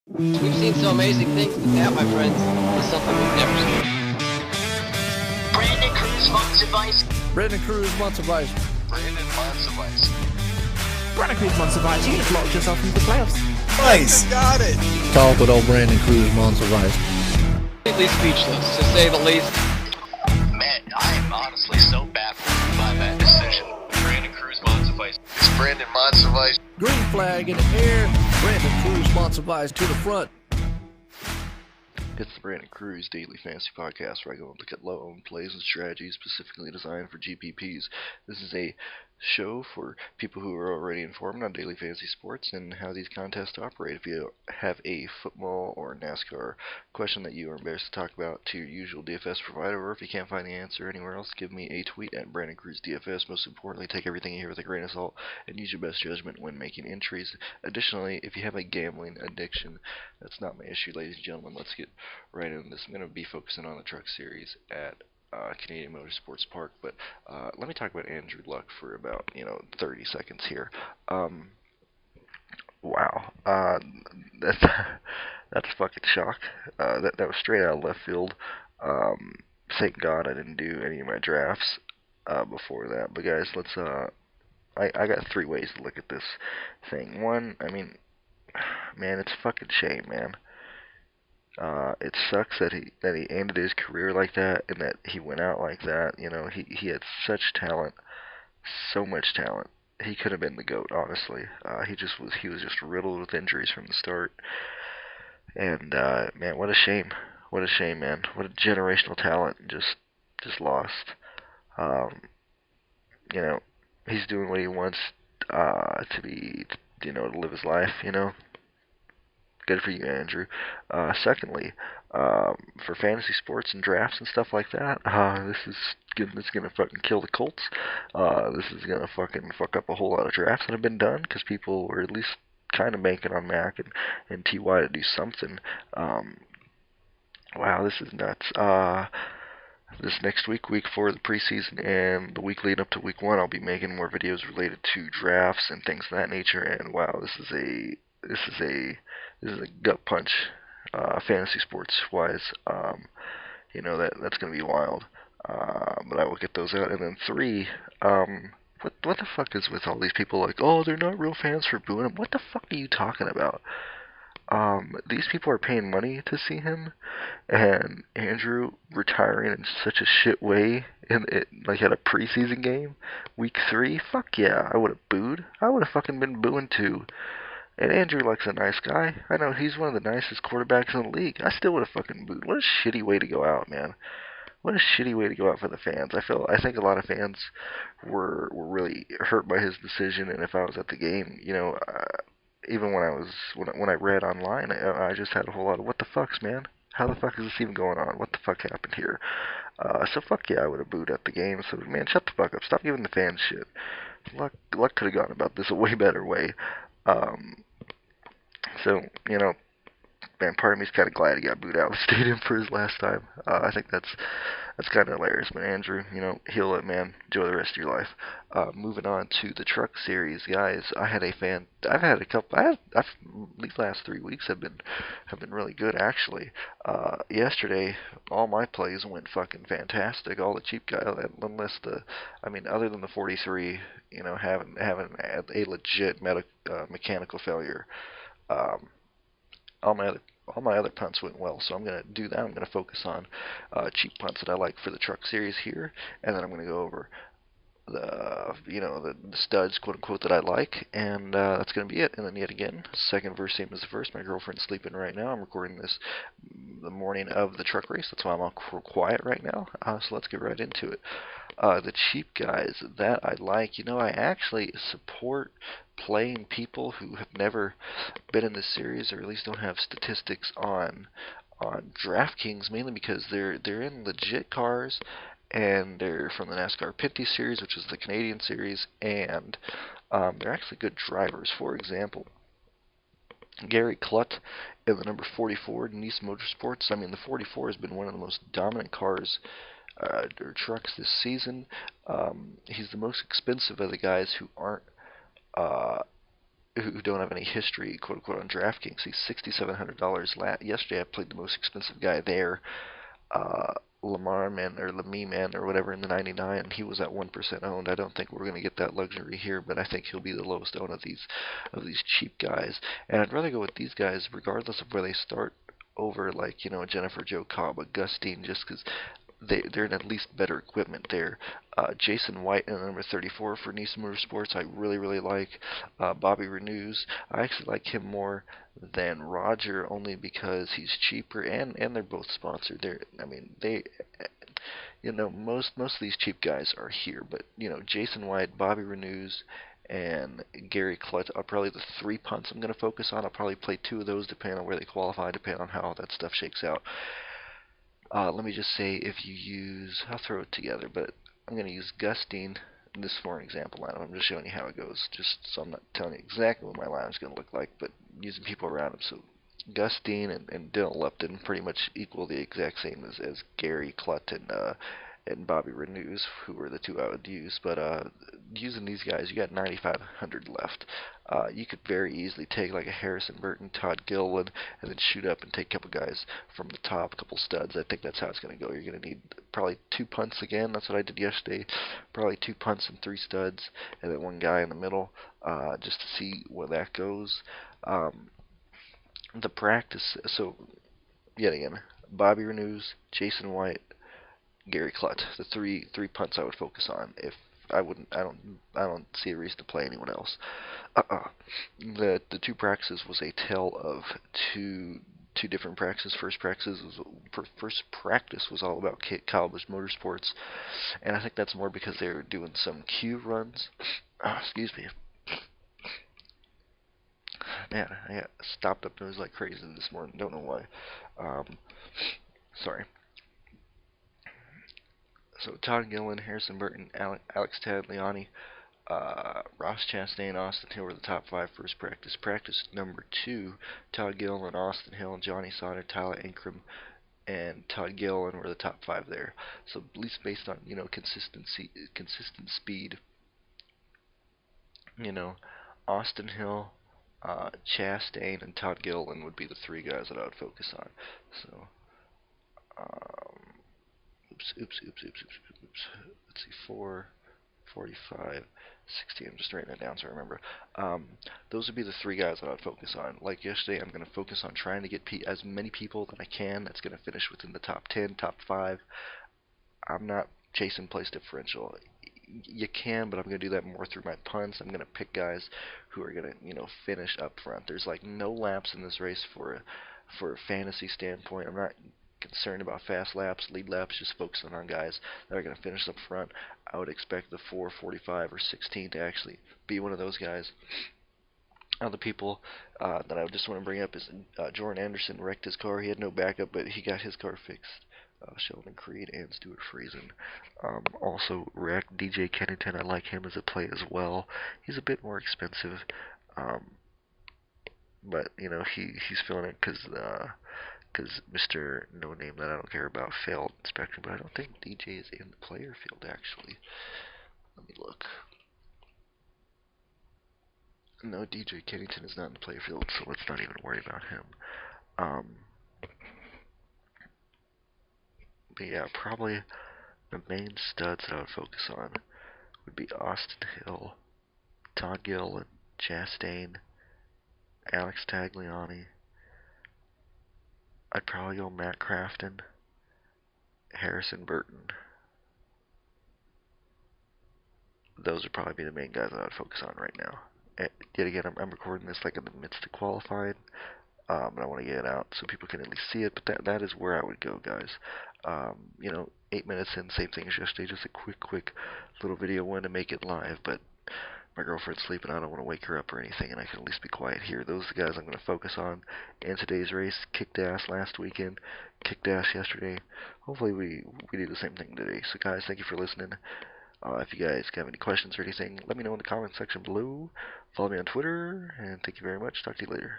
We've seen some amazing things, but that, my friends, is something we've never seen. Brandon Cruz wants advice. Brandon Cruz wants advice. Brandon wants advice. Brandon Cruz wants advice. You have locked yourself into the playoffs. Nice. Got it. Talk with old Brandon Cruz wants advice. Completely speechless, to say the least. Man, I am honestly so baffled by that decision. Brandon Cruz wants advice. It's Brandon wants advice. Green flag in the air. Brandon Cruz wants advice to the front. It's the Brandon Cruz Daily Fantasy Podcast, where I go and look at low-owned plays and strategies specifically designed for GPPs. This is a show for people who are already informed on daily fantasy sports and how these contests operate. If you have a football or NASCAR question that you are embarrassed to talk about to your usual DFS provider, or if you can't find the answer anywhere else, give me a tweet at BrandonCruzDFS. Most importantly, take everything you hear with a grain of salt and use your best judgment when making entries. Additionally, if you have a gambling addiction, that's not my issue, ladies and gentlemen. Let's get right into this. I'm going to be focusing on the truck series at Canadian Motorsports Park, but let me talk about Andrew Luck for about 30 seconds here. Wow, that's that's a fucking shock. That was straight out of left field. Thank God I didn't do any of my drafts before that. But guys, let's. I got three ways to look at this thing. One, I mean, man, it's a fucking shame, man. It sucks that he ended his career like that and that he went out like that. You know, he had such talent, so much talent. He could have been the GOAT, honestly. He was just riddled with injuries from the start. And man, what a shame. What a shame, man. What a generational talent just lost. You know, he's doing what he wants to be, to live his life, Good for you, Andrew. Secondly, for fantasy sports and drafts and stuff like that, this is gonna fucking kill the Colts. This is gonna fucking fuck up a whole lot of drafts that have been done because people were at least kind of banking on Mac and Ty to do something. Wow, this is nuts. This next week 4 of the preseason, and the week leading up to week 1, I'll be making more videos related to drafts and things of that nature. And wow, this is a gut punch, fantasy sports wise. That's gonna be wild. But I will get those out. And then 3, what the fuck is with all these people like, oh, they're not real fans for booing him? What the fuck are you talking about? These people are paying money to see him, and Andrew retiring in such a shit way like at a preseason game, week 3. Fuck yeah, I would have booed. I would have fucking been booing too. And Andrew Luck's a nice guy. I know he's one of the nicest quarterbacks in the league. I still would have fucking booed. What a shitty way to go out, man. What a shitty way to go out for the fans. I think a lot of fans were really hurt by his decision, and if I was at the game, even when I read online, I just had a whole lot of what the fucks, man. How the fuck is this even going on? What the fuck happened here? So fuck yeah, I would have booed at the game. So man, shut the fuck up. Stop giving the fans shit. Luck could have gone about this a way better way. So, man, part of me's kind of glad he got booed out of the stadium for his last time. I think that's kind of hilarious. But Andrew, heal it, man. Enjoy the rest of your life. Moving on to the truck series, guys. These last 3 weeks have been really good, actually. Yesterday, all my plays went fucking fantastic. All the cheap guys, other than the 43, having a legit mechanical failure. All my other punts went well, so I'm gonna do that. I'm gonna focus on cheap punts that I like for the truck series here, and then I'm gonna go over the studs, quote unquote, that I like, and that's gonna be it. And then yet again, second verse, same as the first. My girlfriend's sleeping right now. I'm recording this the morning of the truck race. That's why I'm all quiet right now. So let's get right into it. The cheap guys that I like, I actually support playing people who have never been in this series, or at least don't have statistics on DraftKings, mainly because they're in legit cars, and they're from the NASCAR 50 series, which is the Canadian series, and they're actually good drivers. For example, Gary Clutt in the number 44 Nice Motorsports. The 44 has been one of the most dominant cars or trucks this season. He's the most expensive of the guys who aren't who don't have any history, quote unquote, on DraftKings. He's $6,700. Yesterday I played the most expensive guy there, Lamar Man or Lamy Man or whatever in the 99. He was at 1% owned. I don't think we're going to get that luxury here, but I think he'll be the lowest owned of these cheap guys. And I'd rather go with these guys regardless of where they start over, like, you know, Jennifer Joe Cobb, Augustine, just because they're in at least better equipment there. Jason White in number 34 for Nice Motorsports, I really like. Bobby Renews, I actually like him more than Roger, only because he's cheaper, and they're both sponsored. You know, most of these cheap guys are here, but you know, Jason White, Bobby Renews, and Gary Klutz are probably the 3 punts I'm going to focus on. I'll probably play 2 of those depending on where they qualify, depending on how all that stuff shakes out. Let me just say, if you use, I'll throw it together, but I'm going to use Gustine, this for an example lineup. I'm just showing you how it goes, just so I'm not telling you exactly what my lineup is going to look like, but using people around him. So Gustine and Dylan Lupton pretty much equal the exact same as Gary Klutz and Bobby Renews, who were the 2 I would use. But using these guys, you got 9,500 left. You could very easily take like a Harrison Burton, Todd Gilliland, and then shoot up and take a couple guys from the top, a couple studs. I think that's how it's going to go. You're going to need probably 2 punts again. That's what I did yesterday. Probably 2 punts and 3 studs, and then 1 guy in the middle, just to see where that goes. The practice, so yet again, Bobby Renews, Jason White, Gary Klutz, the three punts I would focus on. If I don't see a reason to play anyone else. The 2 practices was a tale of two different practices. First practice was all about Caliber's Motorsports, and I think that's more because they were doing some Q runs. Excuse me. Man, I got stopped up nose like crazy this morning. Don't know why. Sorry. So Todd Gilliland, Harrison Burton, Alex Tagliani, Ross Chastain, Austin Hill were the top 5 first practice. Practice number 2, Todd Gilliland, Austin Hill, Johnny Sauter, Tyler Ankrum, and Todd Gilliland were the top 5 there. So at least based on, you know, consistent speed, you know, Austin Hill, Chastain, and Todd Gilliland would be the 3 guys that I would focus on. So, oops. Let's see, 4, 45, 60. I'm just writing that down so I remember. Those would be the 3 guys that I would focus on. Like yesterday, I'm going to focus on trying to get as many people that I can that's going to finish within the top 10, top 5. I'm not chasing place differential. You can, but I'm going to do that more through my punts. I'm going to pick guys who are going to, you know, finish up front. There's like no laps in this race for a fantasy standpoint. I'm not concerned about fast laps, lead laps, just focusing on guys that are going to finish up front. I would expect the 4, 45, or 16 to actually be one of those guys. Other people that I just want to bring up is Jordan Anderson wrecked his car. He had no backup, but he got his car fixed. Sheldon Creed and Stuart Friesen also wrecked. DJ Kennington, I like him as a play as well. He's a bit more expensive, but you know, he's feeling it because Mr. No Name that I don't care about failed inspection. But I don't think DJ is in the player field actually. Let me look. No, DJ Kennington is not in the player field, so let's not even worry about him. But yeah, probably the main studs that I would focus on would be Austin Hill, Todd Gilliland, Chastain, Alex Tagliani. I'd probably go Matt Crafton, Harrison Burton. Those would probably be the main guys that I would focus on right now. Yet again, I'm recording this like in the midst of qualifying, and I want to get it out so people can at least see it. But that is where I would go, guys. You know, 8 minutes in, same thing as yesterday. Just a quick little video. Wanted to make it live, but my girlfriend's sleeping. I don't want to wake her up or anything, and I can at least be quiet here. Those are the guys I'm going to focus on in today's race. Kicked ass last weekend, kicked ass yesterday. Hopefully we do the same thing today. So guys, thank you for listening. If you guys have any questions or anything, let me know in the comment section below. Follow me on Twitter, and thank you very much. Talk to you later.